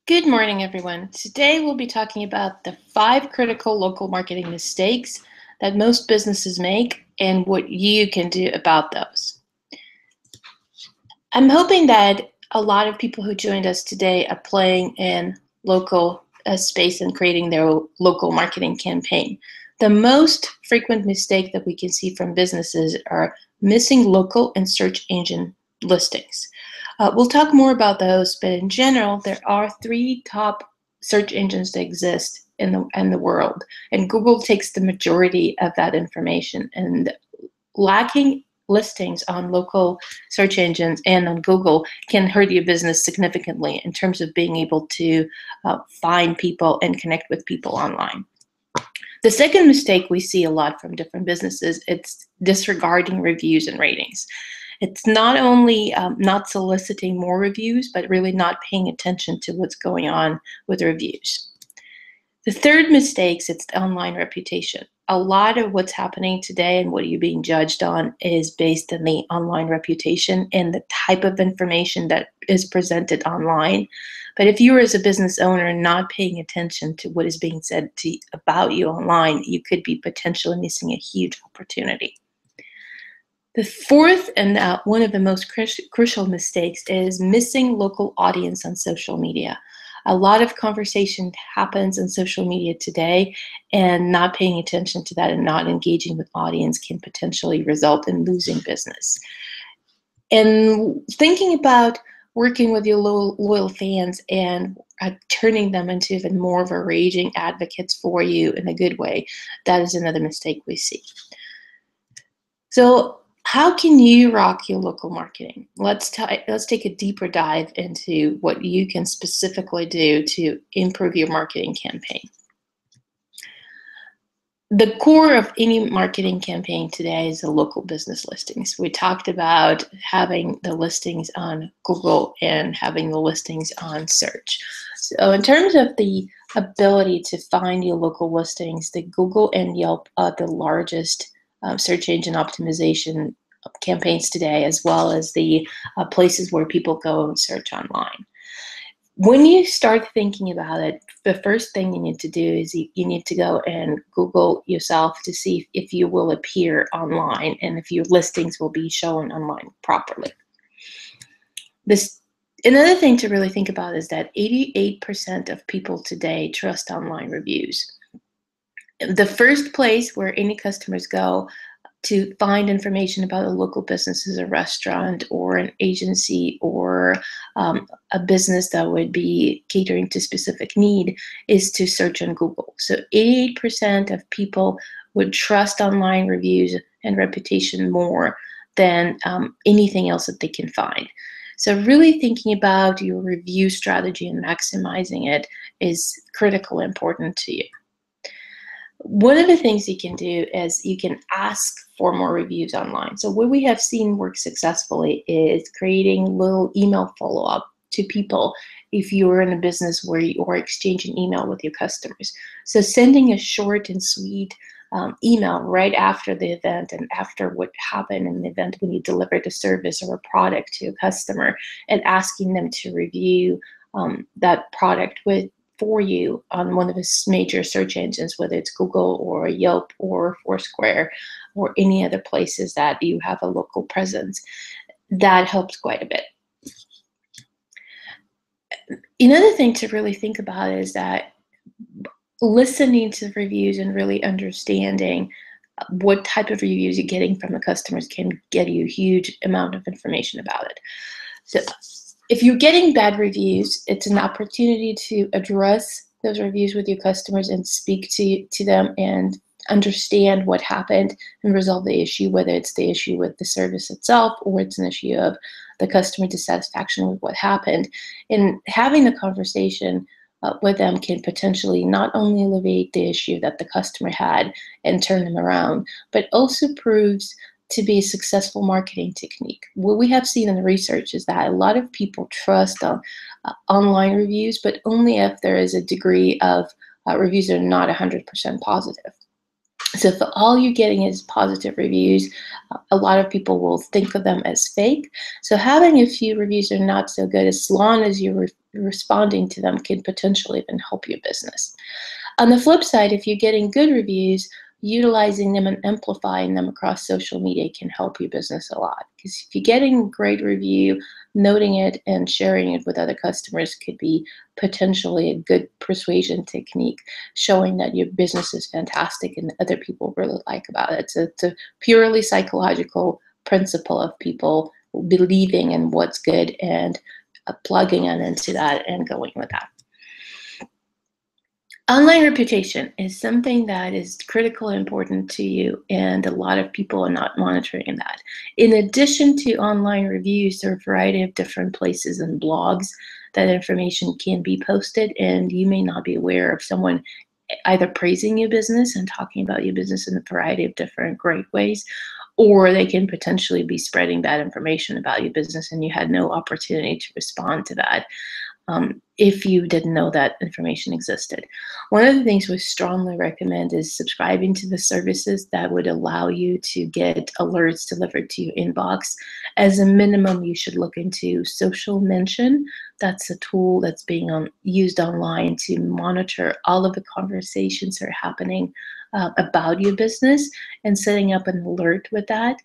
Good morning, everyone. Today we'll be talking about the 5 critical local marketing mistakes that most businesses make and what you can do about those. I'm hoping that a lot of people who joined us today are playing in local space and creating their local marketing campaign. The most frequent mistake that we can see from businesses are missing local and search engine listings. We'll talk more about those, but in general, there are 3 top search engines that exist in the world, and Google takes the majority of that information. And lacking listings on local search engines and on Google can hurt your business significantly in terms of being able to find people and connect with people online. The second mistake we see a lot from different businesses, it's disregarding reviews and ratings. It's not only not soliciting more reviews, but really not paying attention to what's going on with reviews. The third mistake is the online reputation. A lot of what's happening today and what you're being judged on is based on the online reputation and the type of information that is presented online. But if you are, as a business owner, not paying attention to what is being said about you online, you could be potentially missing a huge opportunity. The fourth and one of the most crucial mistakes is missing local audience on social media. A lot of conversation happens on social media today, and not paying attention to that and not engaging with audience can potentially result in losing business. And thinking about working with your loyal fans and turning them into even more of a raging advocates for you in a good way, that is another mistake we see. So how can you rock your local marketing? Let's take a deeper dive into what you can specifically do to improve your marketing campaign. The core of any marketing campaign today is the local business listings. We talked about having the listings on Google and having the listings on search. So in terms of the ability to find your local listings, the Google and Yelp are the largest search engine optimization campaigns today, as well as the places where people go and search online. When you start thinking about it, the first thing you need to do is you need to go and Google yourself to see if you will appear online and if your listings will be shown online properly. Another thing to really think about is that 88% of people today trust online reviews. The first place where any customers go to find information about a local business is a restaurant or an agency or a business that would be catering to specific need is to search on Google. So 88% of people would trust online reviews and reputation more than anything else that they can find. So really thinking about your review strategy and maximizing it is critically important to you. One of the things you can do is you can ask for more reviews online. So what we have seen work successfully is creating little email follow-up to people if you're in a business where you are exchanging email with your customers. So sending a short and sweet email right after the event and after what happened in the event when you delivered a service or a product to a customer and asking them to review that product for you on one of the major search engines, whether it's Google or Yelp or Foursquare or any other places that you have a local presence. That helps quite a bit. Another thing to really think about is that listening to reviews and really understanding what type of reviews you're getting from the customers can get you a huge amount of information about it. So if you're getting bad reviews, it's an opportunity to address those reviews with your customers and speak to them and understand what happened and resolve the issue, whether it's the issue with the service itself or it's an issue of the customer dissatisfaction with what happened. And having the conversation with them can potentially not only alleviate the issue that the customer had and turn them around, but also proves to be a successful marketing technique. What we have seen in the research is that a lot of people trust online reviews, but only if there is a degree of reviews that are not 100% positive. So if all you're getting is positive reviews, a lot of people will think of them as fake. So having a few reviews are not so good, as long as you're responding to them, can potentially even help your business. On the flip side, if you're getting good reviews, utilizing them and amplifying them across social media can help your business a lot. Because if you're getting a great review, noting it and sharing it with other customers could be potentially a good persuasion technique, showing that your business is fantastic and other people really like about it. So it's a purely psychological principle of people believing in what's good and plugging in into that and going with that. Online reputation is something that is critically important to you, and a lot of people are not monitoring that. In addition to online reviews, there are a variety of different places and blogs that information can be posted, and you may not be aware of someone either praising your business and talking about your business in a variety of different great ways, or they can potentially be spreading bad information about your business and you had no opportunity to respond to that. If you didn't know that information existed. One of the things we strongly recommend is subscribing to the services that would allow you to get alerts delivered to your inbox. As a minimum, you should look into Social Mention. That's a tool that's being used online to monitor all of the conversations that are happening about your business and setting up an alert with that.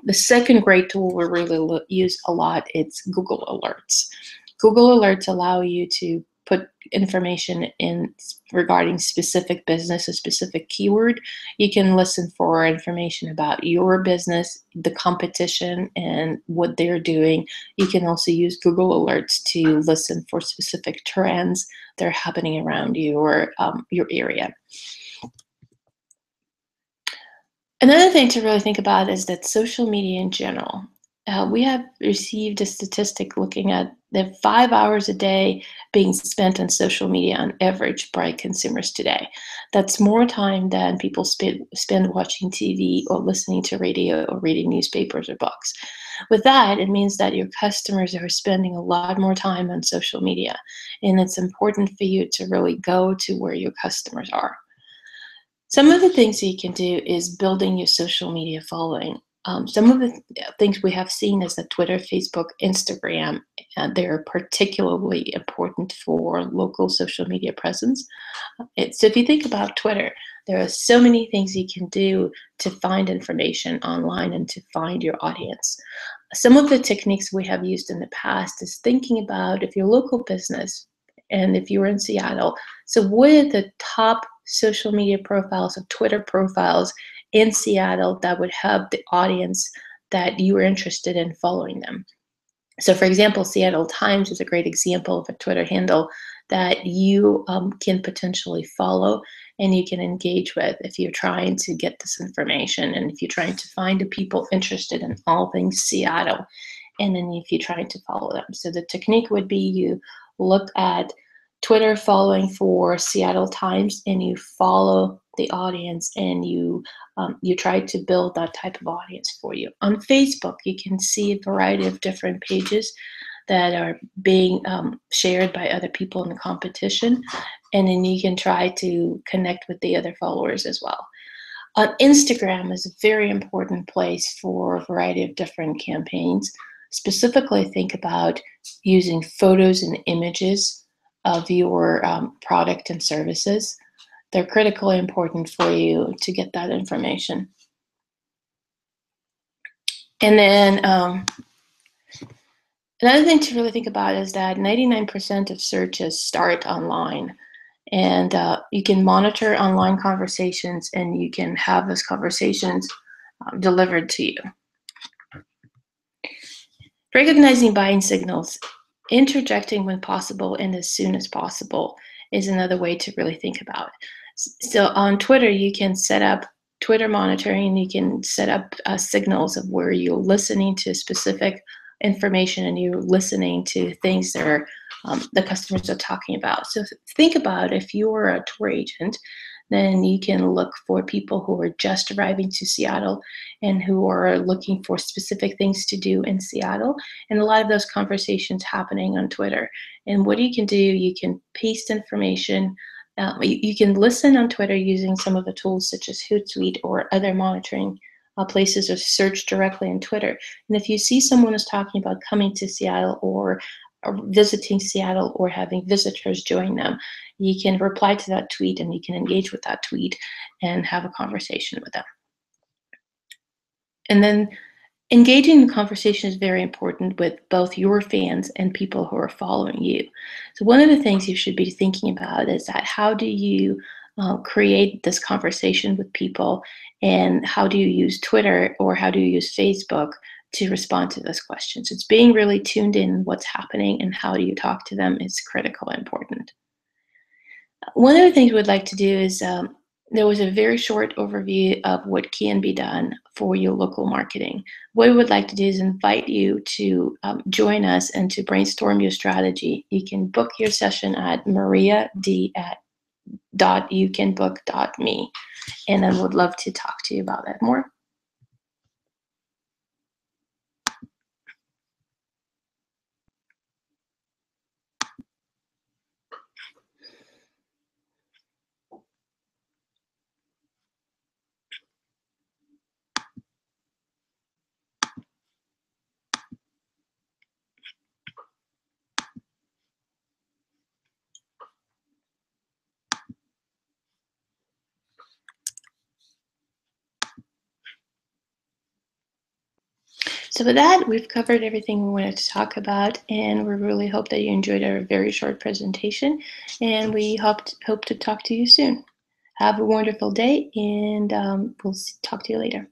The second great tool we really use a lot is Google Alerts. Google Alerts allow you to put information in regarding specific business, a specific keyword. You can listen for information about your business, the competition, and what they're doing. You can also use Google Alerts to listen for specific trends that are happening around you or your area. Another thing to really think about is that social media in general. We have received a statistic looking at the 5 hours a day being spent on social media on average by consumers today. That's more time than people spend watching TV or listening to radio or reading newspapers or books. With that, it means that your customers are spending a lot more time on social media, and it's important for you to really go to where your customers are. Some of the things that you can do is building your social media following. Some of the things we have seen is that Twitter, Facebook, Instagram, they're particularly important for local social media presence. So if you think about Twitter, there are so many things you can do to find information online and to find your audience. Some of the techniques we have used in the past is thinking about if your local business and if you're in Seattle, so what are the top social media profiles or Twitter profiles in Seattle that would have the audience that you are interested in following them? So for example, Seattle Times is a great example of a Twitter handle that you can potentially follow and you can engage with if you're trying to get this information and if you're trying to find the people interested in all things Seattle, and then if you're trying to follow them. So the technique would be you look at Twitter following for Seattle Times and you follow the audience and you try to build that type of audience for you. On Facebook, you can see a variety of different pages that are being shared by other people in the competition, and then you can try to connect with the other followers as well. Instagram is a very important place for a variety of different campaigns. Specifically, think about using photos and images of your product and services. They're critically important for you to get that information. And then another thing to really think about is that 99% of searches start online. And you can monitor online conversations and you can have those conversations delivered to you. Recognizing buying signals, interjecting when possible and as soon as possible is another way to really think about it. So on Twitter, you can set up Twitter monitoring, you can set up signals of where you're listening to specific information and you're listening to things that are the customers are talking about. So think about if you're a tour agent, then you can look for people who are just arriving to Seattle and who are looking for specific things to do in Seattle. And a lot of those conversations happening on Twitter. And what you can do, you can paste information You can listen on Twitter using some of the tools such as Hootsuite or other monitoring places, or search directly on Twitter. And if you see someone is talking about coming to Seattle, or visiting Seattle, or having visitors join them, you can reply to that tweet and you can engage with that tweet and have a conversation with them. And then engaging in conversation is very important with both your fans and people who are following you. So one of the things you should be thinking about is that how do you create this conversation with people, and how do you use Twitter or how do you use Facebook to respond to those questions? It's being really tuned in what's happening, and how do you talk to them is critical and important. One of the things we'd like to do is, there was a very short overview of what can be done for your local marketing. What we would like to do is invite you to join us and to brainstorm your strategy. You can book your session at mariad.youcanbook.me, and I would love to talk to you about that more. So with that, we've covered everything we wanted to talk about, and we really hope that you enjoyed our very short presentation, and we hope to talk to you soon. Have a wonderful day, and we'll talk to you later.